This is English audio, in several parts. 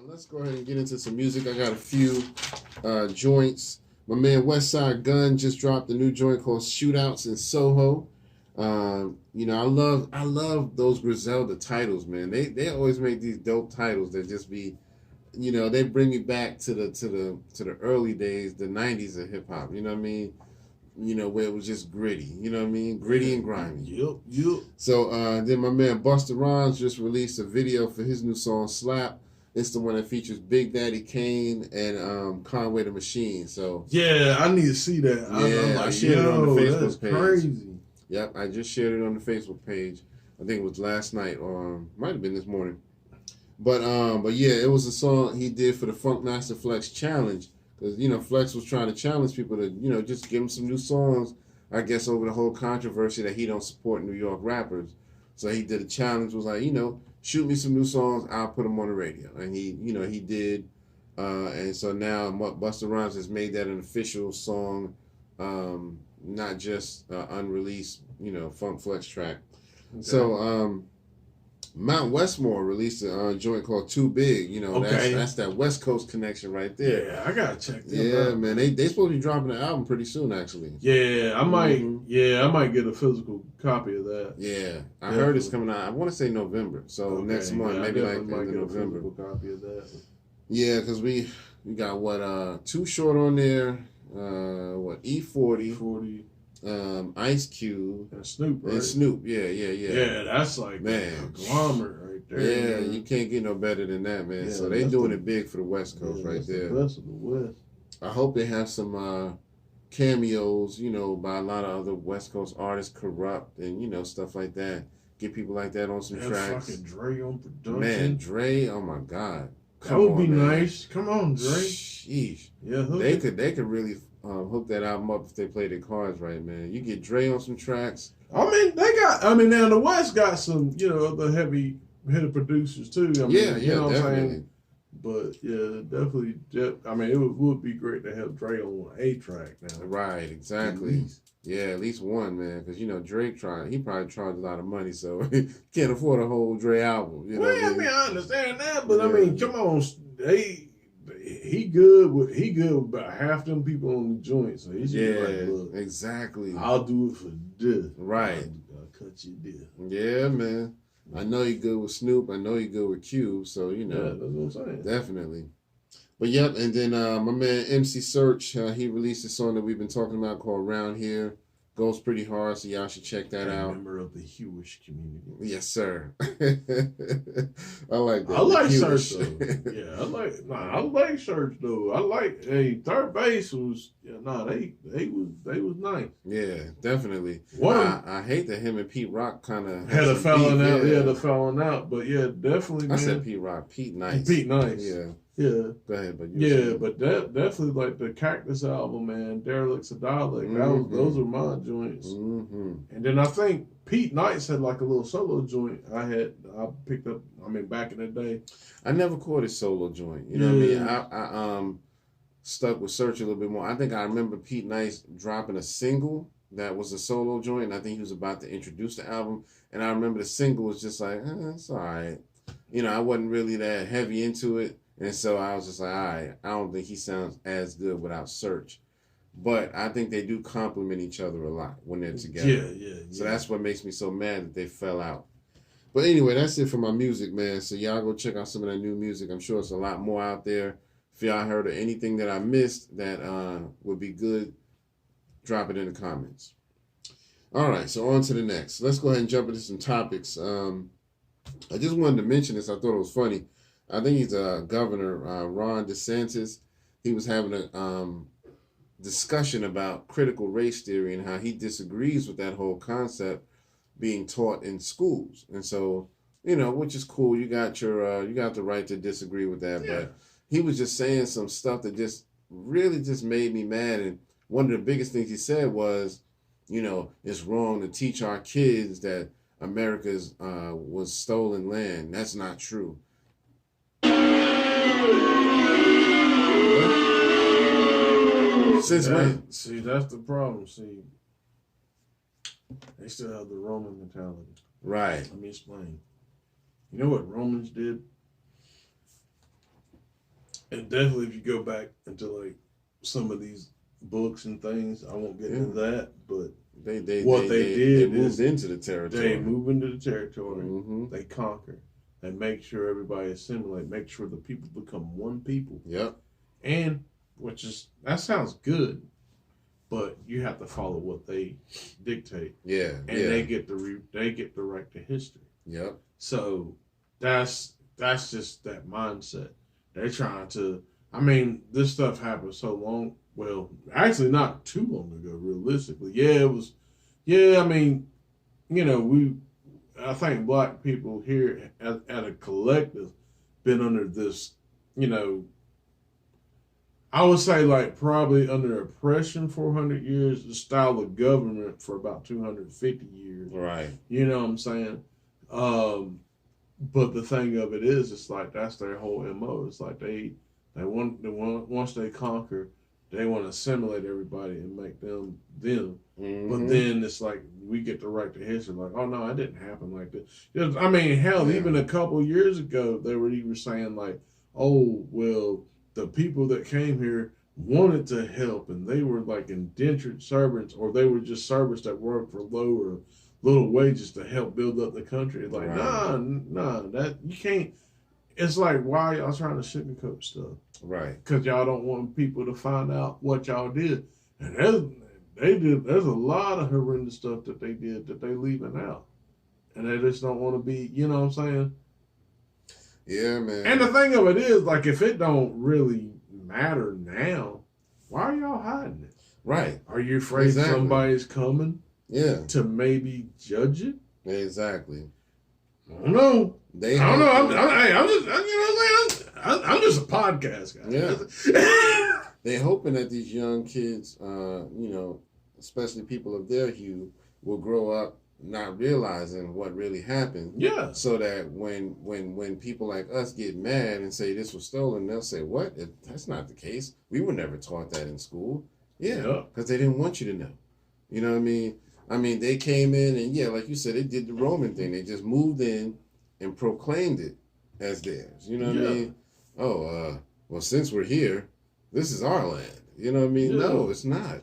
Let's go ahead and get into some music. I got a few joints. My man Westside Gun just dropped a new joint called Shootouts in Soho. I love those Griselda titles, man. They always make these dope titles that just be, they bring me back to the early days, the 90s of hip hop. You know what I mean? Where it was just gritty. You know what I mean? Gritty and grimy. Yep. So then my man Busta Rhymes just released a video for his new song Slap. It's the one that features Big Daddy Kane and Conway the Machine. So yeah, I need to see that. Yeah, I shared it on the Facebook page. Crazy. Yep, I just shared it on the Facebook page. I think it was last night or might have been this morning. But yeah, it was a song he did for the Funk Master Flex Challenge. Because, Flex was trying to challenge people to, just give him some new songs, I guess, over the whole controversy that he don't support New York rappers. So he did a challenge, was like, shoot me some new songs, I'll put them on the radio. And he did. And so now Busta Rhymes has made that an official song, not just unreleased, Funk Flex track. Okay. So Mount Westmore released a joint called Too Big. That's that West Coast connection right there. Yeah, I gotta check that out. Yeah, man, they supposed to be dropping an album pretty soon, actually. Yeah, I might. Mm-hmm. Yeah, I might get a physical copy of that. Yeah, I heard it's coming out. I want to say November, so next month, maybe like in November. A physical copy of that. Yeah, because we got Too Short on there. E40. Ice Cube and Snoop, right? And Snoop, yeah. Yeah, that's like man, a conglomerate right there. Yeah, man. You can't get no better than that, man. Yeah, so they doing it big for the West Coast right there. The best of the West. I hope they have some cameos, by a lot of other West Coast artists, Corrupt and stuff like that. Get people like that on some tracks. Fucking Dre on production. Man, Dre, oh my God. That would be nice. Come on, Dre. Sheesh. Yeah, they could really hook that album up if they play their cards right, man. You get Dre on some tracks. Now the West got some, other heavy hitter producers too. Definitely. What I'm saying? But yeah, definitely. It would be great to have Dre on a track now. Right, exactly. At least one, man. Because Drake he probably charged a lot of money, so he can't afford a whole Dre album. I understand that, but come on, He good with about half them people on the joint, so he's like, look, exactly. I'll do it for this. Right. I'll cut you this. Yeah, man. I know he good with Snoop. I know he good with Cube. So Yeah, that's what I'm saying. Definitely. But yep, and then my man MC Search, he released a song that we've been talking about called Round Here. Goes pretty hard, so y'all should check that out. Member of the Hewish community. Yes, sir. I like that. I like Search though. Yeah, I like Search though. Third base was they was nice. Yeah, definitely. I hate that him and Pete Rock kind of had a falling out. Yeah, the falling out. But yeah, definitely. Man. I said Pete Rock. Pete Nice. Yeah. Yeah. Go ahead, but but that definitely like the Cactus album, man. Derelict's a Dalek. Those are my joints. Mm-hmm. And then I think Pete Nice had like a little solo joint. I picked up. Back in the day, I never caught his solo joint. You know what I mean? I stuck with Search a little bit more. I think I remember Pete Nice dropping a single that was a solo joint, and I think he was about to introduce the album. And I remember the single was just like, it's all right. I wasn't really that heavy into it. And so I was just like, all right, I don't think he sounds as good without Search. But I think they do complement each other a lot when they're together. Yeah. So that's what makes me so mad that they fell out. But anyway, that's it for my music, man. So y'all go check out some of that new music. I'm sure it's a lot more out there. If y'all heard of anything that I missed that would be good, drop it in the comments. All right, so on to the next. Let's go ahead and jump into some topics. I just wanted to mention this. I thought it was funny. I think he's Governor Ron DeSantis. He was having a discussion about critical race theory and how he disagrees with that whole concept being taught in schools. And so, which is cool. You got the right to disagree with that. Yeah. But he was just saying some stuff that just really just made me mad. And one of the biggest things he said was, it's wrong to teach our kids that America's was stolen land. That's not true. See, that's the problem. See, they still have the Roman mentality. Right. Let me explain. You know what Romans did? And definitely, if you go back into like some of these books and things, I won't get into that, but they did moved is into the territory. they move into the territory. Mm-hmm. They conquer. They make sure everybody assimilate. Make sure the people become one people. Yep. And that sounds good, but you have to follow what they dictate. Yeah. And they get the right to history. Yep. So that's just that mindset. They're trying to. I mean, this stuff happened so long. Well, actually, not too long ago. Realistically, yeah, it was. Yeah, I mean, I think black people here at a collective been under this, I would say like probably under oppression 400 years, the style of government for about 250 years. Right. You know what I'm saying? But the thing of it is, it's like that's their whole MO. It's like they want once they conquer, they want to assimilate everybody and make them. Mm-hmm. But then it's like we get the right to history. Like, oh no, it didn't happen like this. I mean, hell, even a couple years ago, they were even saying like, oh well, the people that came here wanted to help, and they were like indentured servants, or they were just servants that worked for low or little wages to help build up the country. Like, nah, that you can't. It's like, why y'all trying to sugarcoat stuff? Right. Because y'all don't want people to find out what y'all did. And there's a lot of horrendous stuff that they did that they leaving out. And they just don't want to be, you know what I'm saying? Yeah, man. And the thing of it is, like, if it don't really matter now, why are y'all hiding it? Right. Are you afraid somebody's coming? Yeah. To maybe judge it? Exactly. I don't know. I don't know. I'm just a podcast guy. Yeah. They're hoping that these young kids, especially people of their hue, will grow up not realizing what really happened. Yeah. So that when people like us get mad and say this was stolen, they'll say, "What? That's not the case. We were never taught that in school." Yeah. Because they didn't want you to know. You know what I mean? I mean, they came in and, like you said, they did the Roman thing. They just moved in and proclaimed it as theirs. You know what I mean? Oh, well, since we're here, this is our land. You know what I mean? Yeah. No, it's not.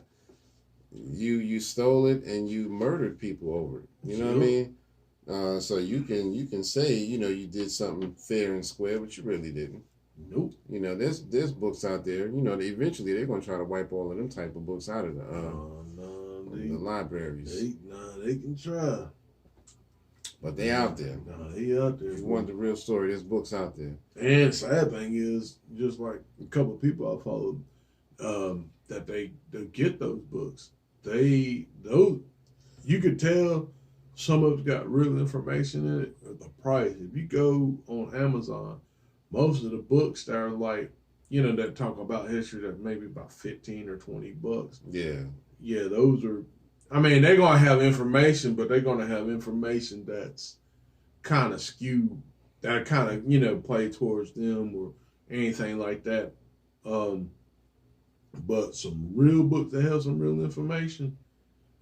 You stole it and you murdered people over it. You know what I mean? So you can say, you did something fair and square, but you really didn't. Nope. There's books out there. Eventually they're going to try to wipe all of them type of books out of the libraries. They can try. But they out there. They out there. If you want the real story, there's books out there. And sad thing is, just like a couple of people I followed, that they get those books. You could tell some of it's got real information in it. The price. If you go on Amazon, most of the books that are like, that talk about history, that maybe about $15 or $20. Yeah. Yeah, those are. I mean, they're gonna have information, but they're gonna have information that's kind of skewed, that kind of play towards them or anything like that. But some real books that have some real information,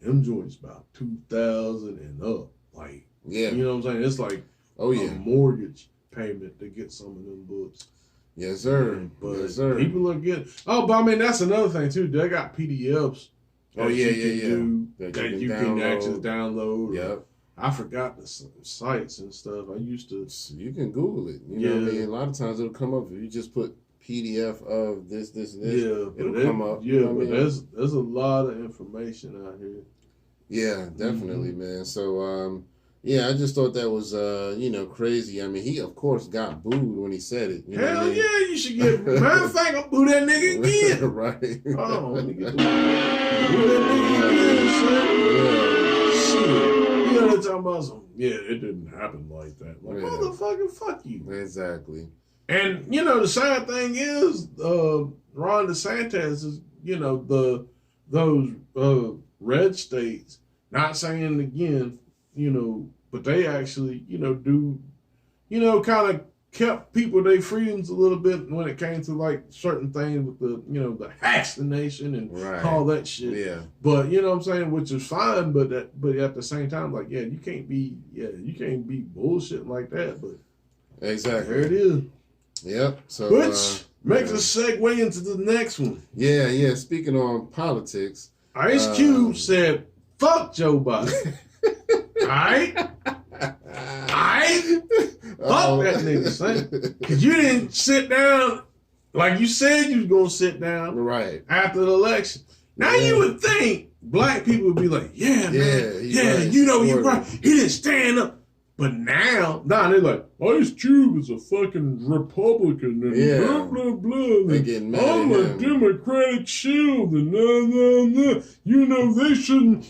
them joints about 2,000 and up. Like, you know what I'm saying? It's like a mortgage payment to get some of them books. Yes, sir. But yes, sir. People are getting. Oh, but I mean, that's another thing too. They got PDFs. That you can actually download. Yep. I forgot the sites and stuff. I used to. You can Google it. You know what I mean? A lot of times it'll come up if you just put PDF of this, and this. Yeah, it'll come up. Yeah, but there's a lot of information out here. Yeah, definitely, man. So, I just thought that was, crazy. I mean, he of course got booed when he said it. You know Hell what I mean? yeah, you should get. Matter of fact, I'll boo that nigga again. Right. Oh, let me get the boo that nigga again, shit. Shit. You know they're talking about some. Yeah, it didn't happen like that. Like, motherfucker, fuck you. Exactly. And the sad thing is, Ron DeSantis is, those red states. Not saying again, but they actually, do, kind of kept people their freedoms a little bit when it came to like certain things with the, the vaccination and all that shit. Yeah. But you know what I'm saying, which is fine, but at the same time, like, you can't be bullshit like that. But exactly, there it is. Yep. So, which Makes us segue into the next one. Yeah. Speaking on politics, Ice Cube said, "Fuck Joe Biden." All right. Fuck that nigga, son. Because you didn't sit down like you said you was going to sit down after the election. Now you would think black people would be like, yeah, man, you're right. He didn't stand up. But now, they're like, Ice Cube is a fucking Republican and blah, blah, blah. They're getting mad I'm at a him. Democratic shield and nah. They shouldn't,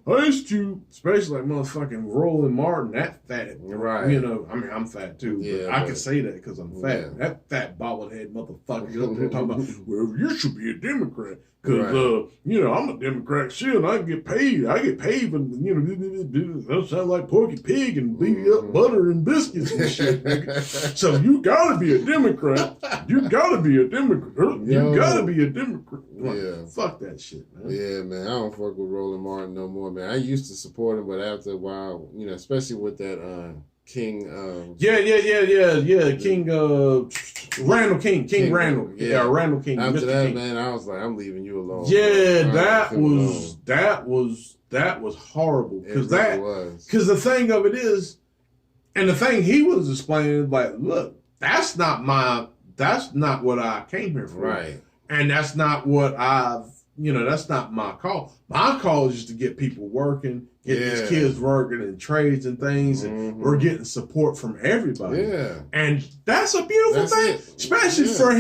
Ice Cube, especially like motherfucking Roland Martin, that fat. Right. I'm fat too. Yeah, but I can say that because I'm fat. Yeah. That fat bobblehead motherfucker up there talking about, well, you should be a Democrat. Because, I'm a Democrat shit and I get paid. I get paid for, that sound like Porky Pig and beat up butter and biscuits and shit. So you gotta be a Democrat. You gotta be a Democrat. You gotta be a Democrat. Like, fuck that shit, man. Yeah, man. I don't fuck with Roland Martin no more, man. I used to support him, but after a while, especially with that King. King. Randall King. King Randall. Yeah, Randall King. After Mr. that, King. man, I was like, I'm leaving you alone. Yeah, that was horrible. Because the thing of it is, and the thing he was explaining, like, look, that's not what I came here for. Right. And that's not what that's not my call. My call is just to get people working, get these kids working in trades and things, and we're getting support from everybody. Yeah. And that's a beautiful thing, especially for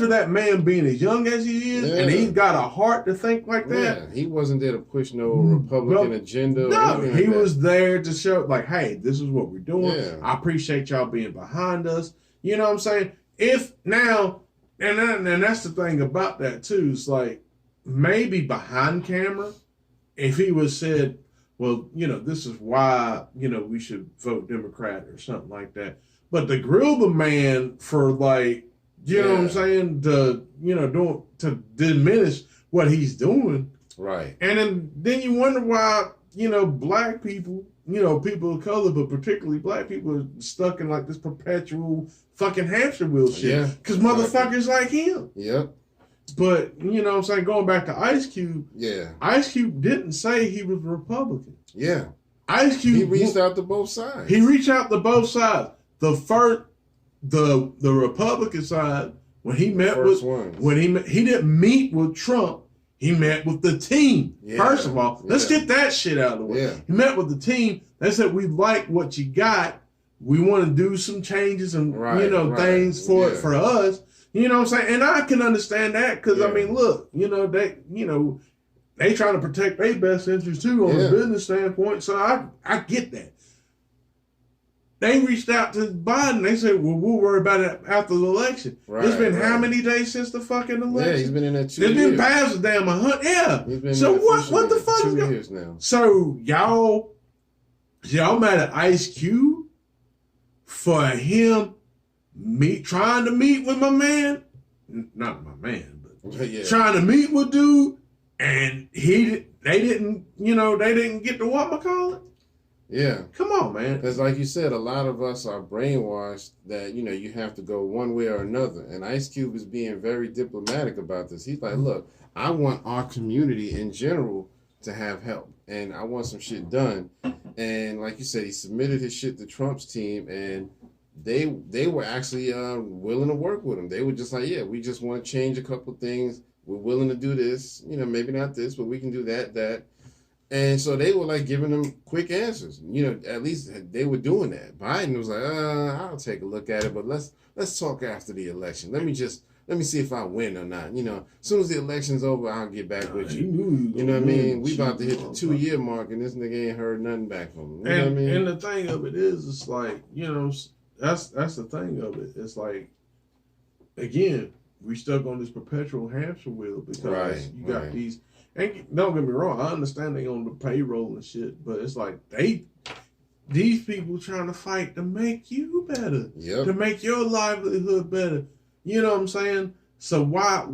that man being as young as he is, and he's got a heart to think like that. Yeah. He wasn't there to push no Republican agenda. No, he was there to show, like, hey, this is what we're doing. Yeah. I appreciate y'all being behind us. You know what I'm saying? If now, and that's the thing about that too, it's like, maybe behind camera, if he was said, well, this is why, we should vote Democrat or something like that. But to grill the man for, like, know what I'm saying, to diminish what he's doing. Right. And then you wonder why, black people, people of color, but particularly black people, are stuck in like this perpetual fucking hamster wheel shit. Yeah. Because motherfuckers like him. Yep. But, what I'm saying, going back to Ice Cube, Ice Cube didn't say he was a Republican. Yeah. Ice Cube... He reached out to both sides. The Republican side, when he met he didn't meet with Trump, he met with the team. Yeah. First of all, let's get that shit out of the way. Yeah. He met with the team. They said, we like what you got. We want to do some changes and, things for it for us. You know what I'm saying? And I can understand that because, I mean, look, they trying to protect their best interests too on a business standpoint. So I get that. They reached out to Biden. They said, well, we'll worry about it after the election. Right, it's been how many days since the fucking election? Yeah, he's been in there 2 years. It's been past a damn 100. Yeah. So what the fuck is going on? Now. So y'all mad at Ice Cube for him trying to meet with my man? Not my man, but trying to meet with dude, and they didn't get to whatchamacallit? Yeah. Come on, man. Because like you said, a lot of us are brainwashed that, you have to go one way or another. And Ice Cube is being very diplomatic about this. He's like, look, I want our community in general to have help. And I want some shit done. And like you said, he submitted his shit to Trump's team, and they were actually willing to work with him. They were just like, yeah, we just want to change a couple things. We're willing to do this. Maybe not this, but we can do that. And so they were like giving them quick answers. At least they were doing that. Biden was like, I'll take a look at it, but let's talk after the election. Let me see if I win or not. As soon as the election's over, I'll get back with you. You know what I mean? We about to hit the 2-year mark, and this nigga ain't heard nothing back from him. You know what I mean? And the thing of it is, it's like, that's the thing of it. It's like, again, we stuck on this perpetual hamster wheel because you got these. And don't get me wrong, I understand they on the payroll and shit, but it's like these people trying to fight to make you better, to make your livelihood better. You know what I'm saying? So why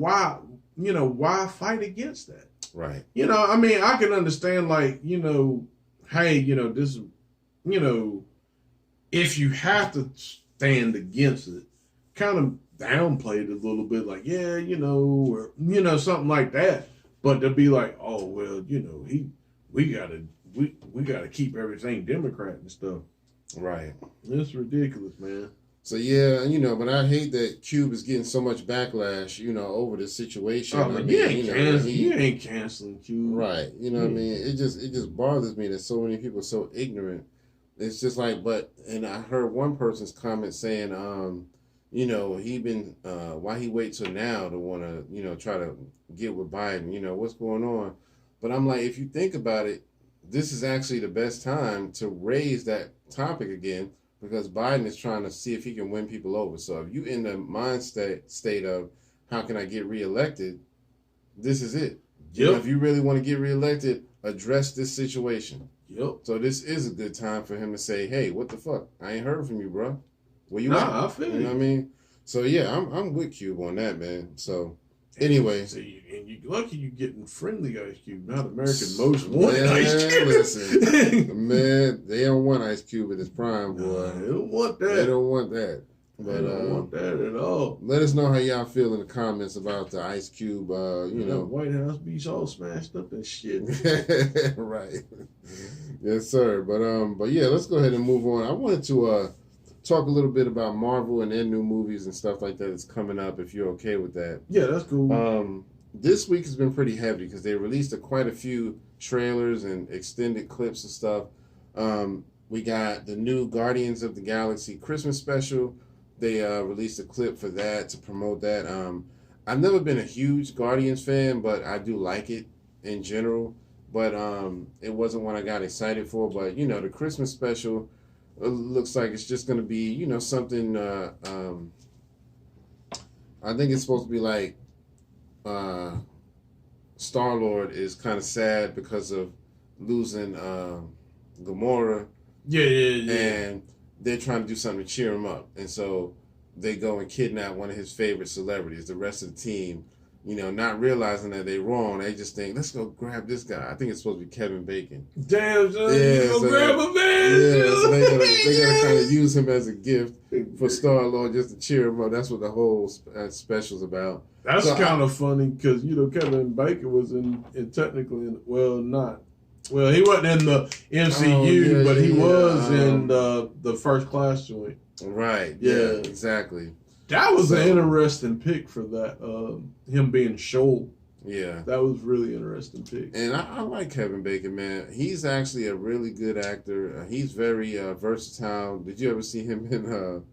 fight against that? Right. I mean, I can understand, like, hey, this, if you have to stand against it, kind of downplayed a little bit, like, yeah, or, something like that. But they'll be like, oh well, we gotta keep everything Democrat and stuff. Right. It's ridiculous, man. So yeah, but I hate that Cube is getting so much backlash, over this situation. Oh, but you ain't canceling Cube. Right. What I mean? It just bothers me that so many people are so ignorant. It's just like, and I heard one person's comment saying, he been, why he wait till now to want to, try to get with Biden, what's going on? But I'm like, if you think about it, this is actually the best time to raise that topic again, because Biden is trying to see if he can win people over. So if you in the state of how can I get reelected, this is it. Yep. If you really want to get reelected, address this situation. Yep. So this is a good time for him to say, hey, what the fuck? I ain't heard from you, bro. Where you at? I feel you know what I mean? So yeah, I'm with Cube on that, man. So anyway. So you lucky you getting friendly Ice Cube, not American Most Wanted Ice Cube. Listen, man, they don't want Ice Cube in his prime, boy. They don't want that. They don't want that. But, they don't want that at all. Let us know how y'all feel in the comments about the Ice Cube. White House beats all smashed up and shit. Right. Yes, sir. But yeah, let's go ahead and move on. I wanted to talk a little bit about Marvel and their new movies and stuff like that that's coming up, if you're okay with that. Yeah, that's cool. This week has been pretty heavy because they released quite a few trailers and extended clips and stuff. We got the new Guardians of the Galaxy Christmas special. They released a clip for that to promote that. I've never been a huge Guardians fan, but I do like it in general. But it wasn't one I got excited for. But, the Christmas special looks like it's just going to be, something. I think it's supposed to be like Star-Lord is kind of sad because of losing Gamora. Yeah. And they're trying to do something to cheer him up. And so they go and kidnap one of his favorite celebrities. The rest of the team, not realizing that they're wrong, they just think, let's go grab this guy. I think it's supposed to be Kevin Bacon. Damn, son, grab a man. Yeah, so they gotta kind of use him as a gift for Star-Lord just to cheer him up. That's what the whole special's about. That's kind of funny because, Kevin Bacon was in technically, not. Well, he wasn't in the MCU, but he was in the First Class joint. Right. Yeah. Exactly. That was an interesting pick for that. Him being Shoal. Yeah. That was really interesting pick. And I like Kevin Bacon, man. He's actually a really good actor. He's very versatile. Did you ever see him in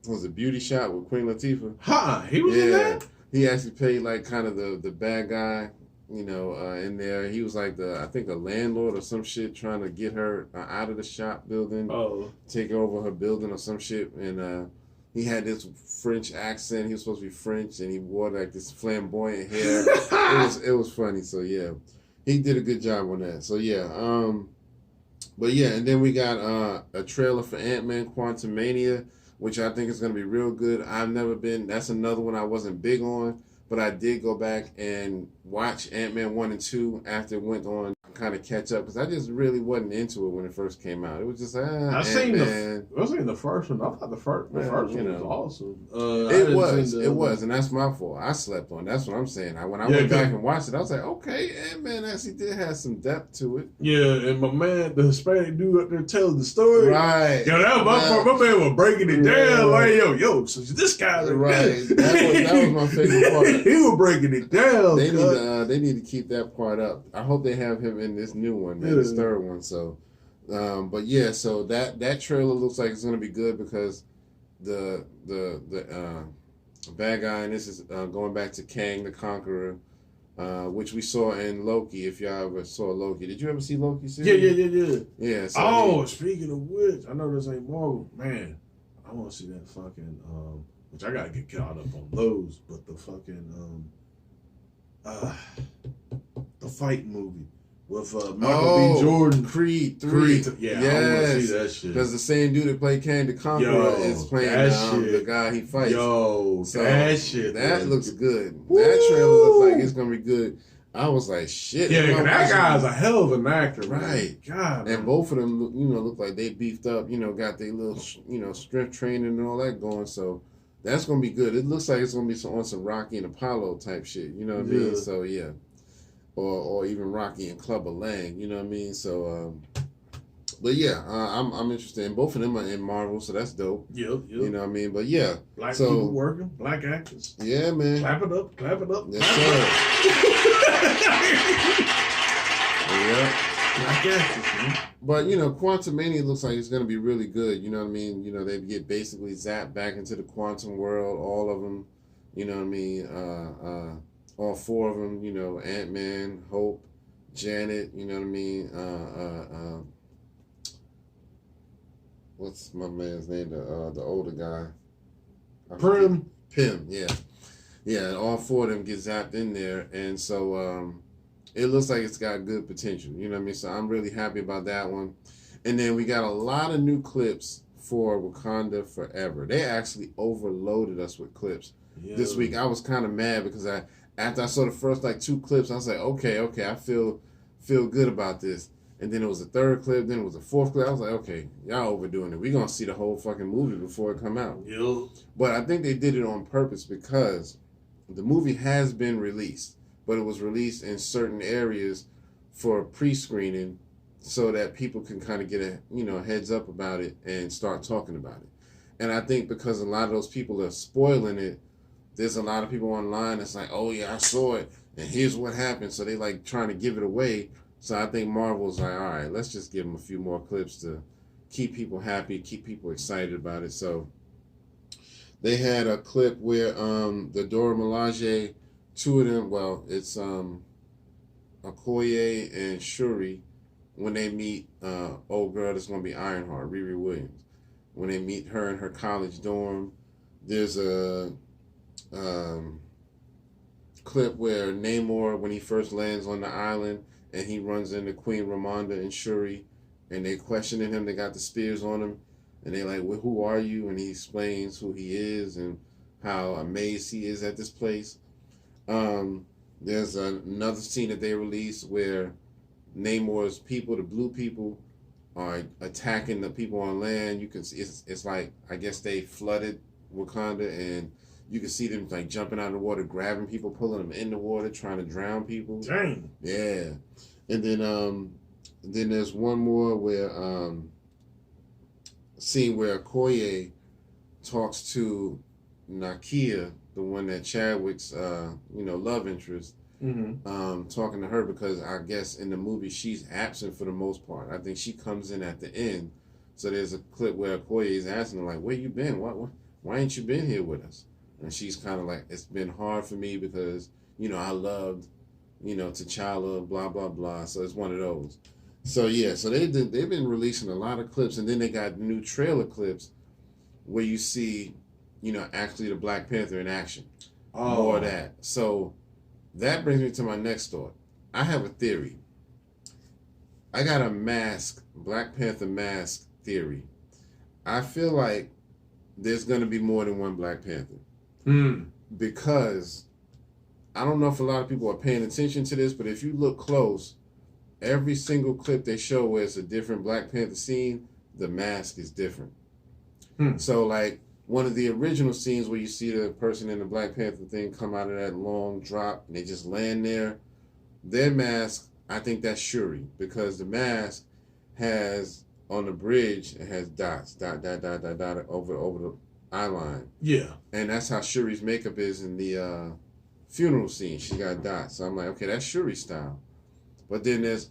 was it Beauty Shop with Queen Latifah? He was in that? He actually played like kind of the bad guy. In there, he was like I think a landlord or some shit trying to get her out of the shop building, take over her building or some shit. And he had this French accent. He was supposed to be French, and he wore like this flamboyant hair. it was funny. So yeah, he did a good job on that. So yeah, but yeah, and then we got a trailer for Ant-Man Quantumania, which I think is going to be real good. That's another one I wasn't big on. But I did go back and watch Ant-Man 1 and 2 after it went on, kind of catch up, because I just really wasn't into it when it first came out. It was just, I seen the first one. I thought the first one was awesome. It was, and that's my fault. I slept on it. That's what I'm saying. When I went back and watched it, I was like, okay, Ant-Man actually did have some depth to it. Yeah, and my man, the Hispanic dude up there telling the story. Right. Yo, that was my part. My man was breaking it down. Like, yo, so this guy's right. That was my favorite part. He was breaking it down. They need to keep that part up. I hope they have him in this new one, man, this third one. So, but yeah, so that trailer looks like it's gonna be good because the bad guy, and this is going back to Kang the Conqueror, which we saw in Loki. If y'all ever saw Loki, did you ever see Loki series? Yeah. So speaking of which, I know this ain't Marvel, man. I want to see that fucking. Which I gotta get caught up on those, but the fucking the fight movie with Michael B. Jordan, Creed 3. Yeah, yes. I want to see that shit. Because the same dude that played Kang the Conqueror is playing the guy he fights. That looks good. Woo! That trailer looks like it's gonna be good. I was like, shit. Yeah, that guy's a hell of an actor, right? God, and both of them, look like they beefed up. Got their little, strength training and all that going. So That's gonna be good. It looks like it's gonna be on some Rocky and Apollo type shit. You know what I mean? So yeah, or even Rocky and Clubber Lang. You know what I mean? So, but yeah, I'm interested. In both of them are in Marvel, so that's dope. Yep. You know what I mean? But yeah, black people working, black actors. Yeah, man. Clap it up. Yes, sir. Yeah. Black actors, man. But Quantumania looks like it's gonna be really good. You know what I mean? They get basically zapped back into the quantum world. All of them. You know what I mean? All four of them. Ant-Man, Hope, Janet. You know what I mean? What's my man's name? The older guy. Pym. Yeah. All four of them get zapped in there, and so it looks like it's got good potential. You know what I mean? So I'm really happy about that one. And then we got a lot of new clips for Wakanda Forever. They actually overloaded us with clips this week. I was kind of mad because after I saw the first 2 clips, I was like, okay, I feel good about this. And then it was a third clip, then it was a fourth clip. I was like, okay, y'all overdoing it. We're going to see the whole fucking movie before it come out. Yep. But I think they did it on purpose because the movie has been released, but it was released in certain areas for pre-screening so that people can kind of get a heads up about it and start talking about it. And I think because a lot of those people are spoiling it, there's a lot of people online that's like, oh yeah, I saw it, and here's what happened. So they trying to give it away. So I think Marvel's like, all right, let's just give them a few more clips to keep people happy, keep people excited about it. So they had a clip where the Dora Milaje, 2 of them, well, it's Okoye and Shuri, when they meet old girl that's going to be Ironheart, Riri Williams. When they meet her in her college dorm, there's a clip where Namor, when he first lands on the island, and he runs into Queen Ramonda and Shuri, and they questioning him. They got the spears on him, and they like, well, who are you? And he explains who he is and how amazed he is at this place. There's another scene that they released where Namor's people, the blue people, are attacking the people on land. You can see it's like, I guess they flooded Wakanda, and you can see them jumping out of the water, grabbing people, pulling them in the water, trying to drown people. Dang. Yeah. And then there's one more where scene where Okoye talks to Nakia, the one that Chadwick's love interest, talking to her because I guess in the movie she's absent for the most part. I think she comes in at the end. So there's a clip where Okoye is asking her where you been? Why ain't you been here with us? And she's kind of like, it's been hard for me because, I loved, T'Challa, blah, blah, blah. So it's one of those. So, yeah, so they've been releasing a lot of clips. And then they got new trailer clips where you see, actually the Black Panther in action. Oh. More of that. So that brings me to my next thought. I have a theory. I got a Black Panther mask theory. I feel like there's going to be more than one Black Panther. Because I don't know if a lot of people are paying attention to this, but if you look close, every single clip they show where it's a different Black Panther scene, the mask is different. So one of the original scenes where you see the person in the Black Panther thing come out of that long drop and they just land there, their mask, I think that's Shuri, because the mask has on the bridge, it has dots, dot, over the eye line. Yeah. And that's how Shuri's makeup is in the funeral scene. She got dots. So I'm like, okay, that's Shuri style. But then there's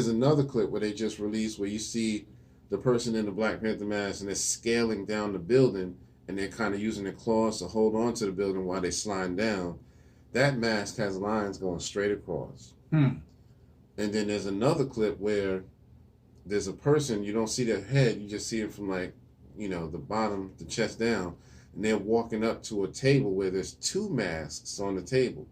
another clip where they just released where you see the person in the Black Panther mask and they're scaling down the building and they're kind of using their claws to hold on to the building while they slide down. That mask has lines going straight across. And then there's another clip where there's a person, you don't see their head, you just see it from the bottom, the chest down, and they're walking up to a table where there's 2 masks on the table.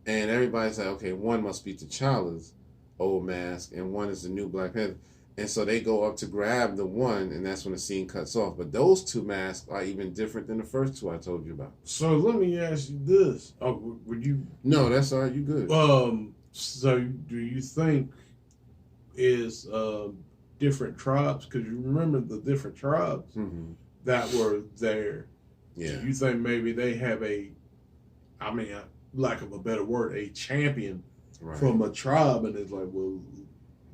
And everybody's like, okay, one must be T'Challa's old mask, and one is the new Black Panther. And so they go up to grab the one, and that's when the scene cuts off. But those 2 masks are even different than the first 2 I told you about. So let me ask you this. Oh, would you? No, that's all right. You good. So do you think is different tribes? Because you remember the different tribes that were there. Yeah. Do you think maybe they have lack of a better word, a champion from a tribe, and it's like, well,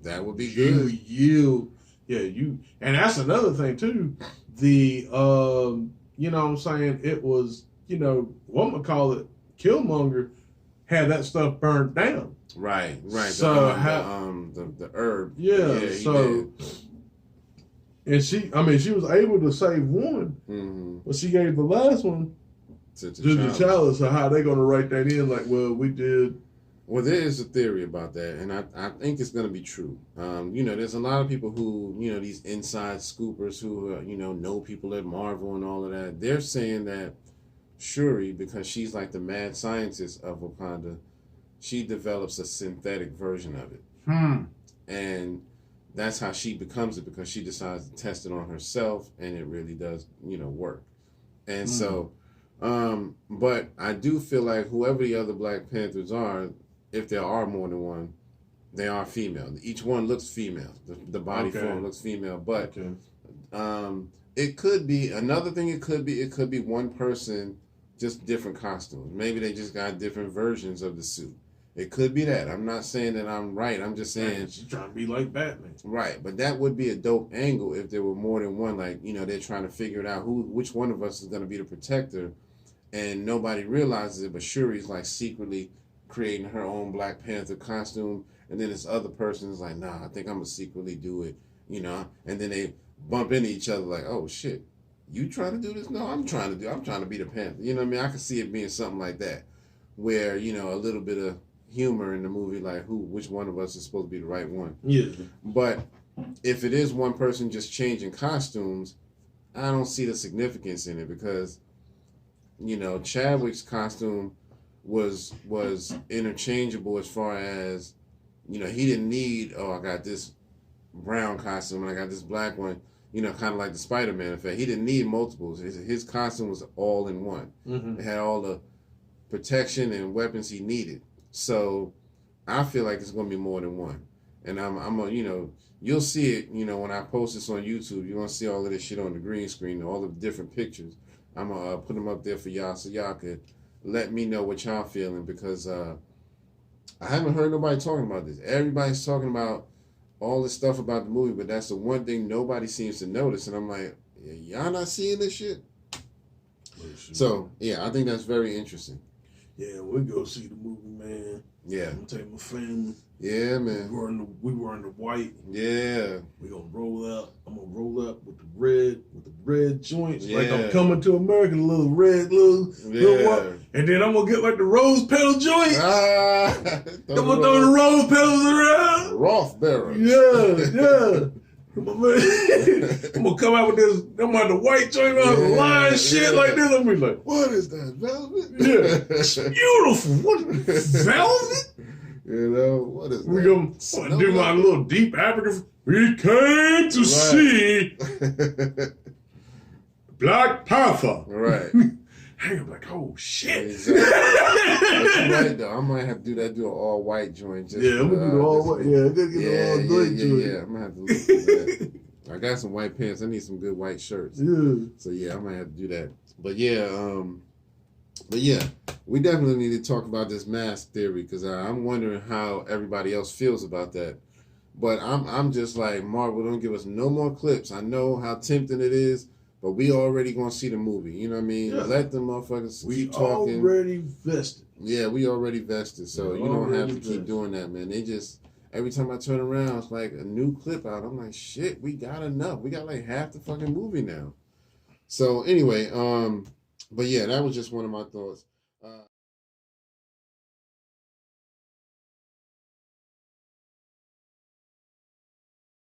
that would be good. And that's another thing too. The you know what I'm saying, it was, what we call it, Killmonger had that stuff burned down. Right. So the herb. Yeah. So, and she was able to save one, but she gave the last one to T'Challa. So how are they going to write that in? Like, well, we did. Well, there is a theory about that, and I think it's going to be true. There's a lot of people who, these inside scoopers who, know people at Marvel and all of that. They're saying that Shuri, because she's like the mad scientist of Wakanda, she develops a synthetic version of it. And that's how she becomes it, because she decides to test it on herself, and it really does, work. And so, but I do feel like whoever the other Black Panthers are, if there are more than one, they are female. Each one looks female. The body form looks female, but it could be another thing. It could be one person, just different costumes. Maybe they just got different versions of the suit. It could be that. I'm not saying that I'm right. I'm just saying she's trying to be like Batman. Right, but that would be a dope angle if there were more than one. Like, they're trying to figure it out which one of us is going to be the protector, and nobody realizes it. But Shuri's like secretly creating her own Black Panther costume, and then this other person is like, nah, I think I'm gonna secretly do it, and then they bump into each other like, oh shit, you trying to do this? No, I'm trying to be the Panther. You know what I mean? I could see it being something like that, where, a little bit of humor in the movie, like which one of us is supposed to be the right one. Yeah. But if it is one person just changing costumes, I don't see the significance in it, because, Chadwick's costume was interchangeable as far as, he didn't need, I got this brown costume and I got this black one, kind of like the Spider-Man effect. He didn't need multiples. His costume was all in one. It had all the protection and weapons he needed. So I feel like it's going to be more than one. And you'll see it, when I post this on YouTube, you're going to see all of this shit on the green screen, all the different pictures. I'm going to put them up there for y'all so y'all could let me know what y'all feeling, because I haven't heard nobody talking about this. Everybody's talking about all this stuff about the movie, but that's the one thing nobody seems to notice. And I'm like, y'all not seeing this shit? So, yeah, I think that's very interesting. Yeah, we go see the movie, man. Yeah. I'm going to take my family. Yeah, man. We were in the white. Yeah. We gonna roll up. I'm gonna roll up with the red joints. Yeah. Like I'm coming to America, the little red little one. And then I'm gonna get like the rose petal joint. I'm gonna throw the rose petals around. Roth bearers. Yeah. I'm gonna come out with this. I'm gonna have the white joint on the line shit like this. I'm gonna be like, what is that, velvet? Yeah, it's beautiful. What, velvet? What is that? We're gonna do my little deep African. We came to see Black Panther. Right. I'm like, oh shit. Exactly. But you're right though. I might have to do an all white joint. I'm gonna do the all white. Yeah, I'm gonna get the all white joint. Yeah, I'm gonna have to look for that. I got some white pants. I need some good white shirts. Yeah. So yeah, I might have to do that. But yeah, we definitely need to talk about this mask theory, because I'm wondering how everybody else feels about that. But I'm just like, Marvel, don't give us no more clips. I know how tempting it is, but we already gonna see the movie. You know what I mean? Yeah. Let the motherfuckers keep talking. We already vested. Yeah, we already vested. So you don't have to keep doing that, man. They just, every time I turn around, it's like a new clip out. I'm like, shit, we got enough. We got like half the fucking movie now. So anyway, but yeah, that was just one of my thoughts.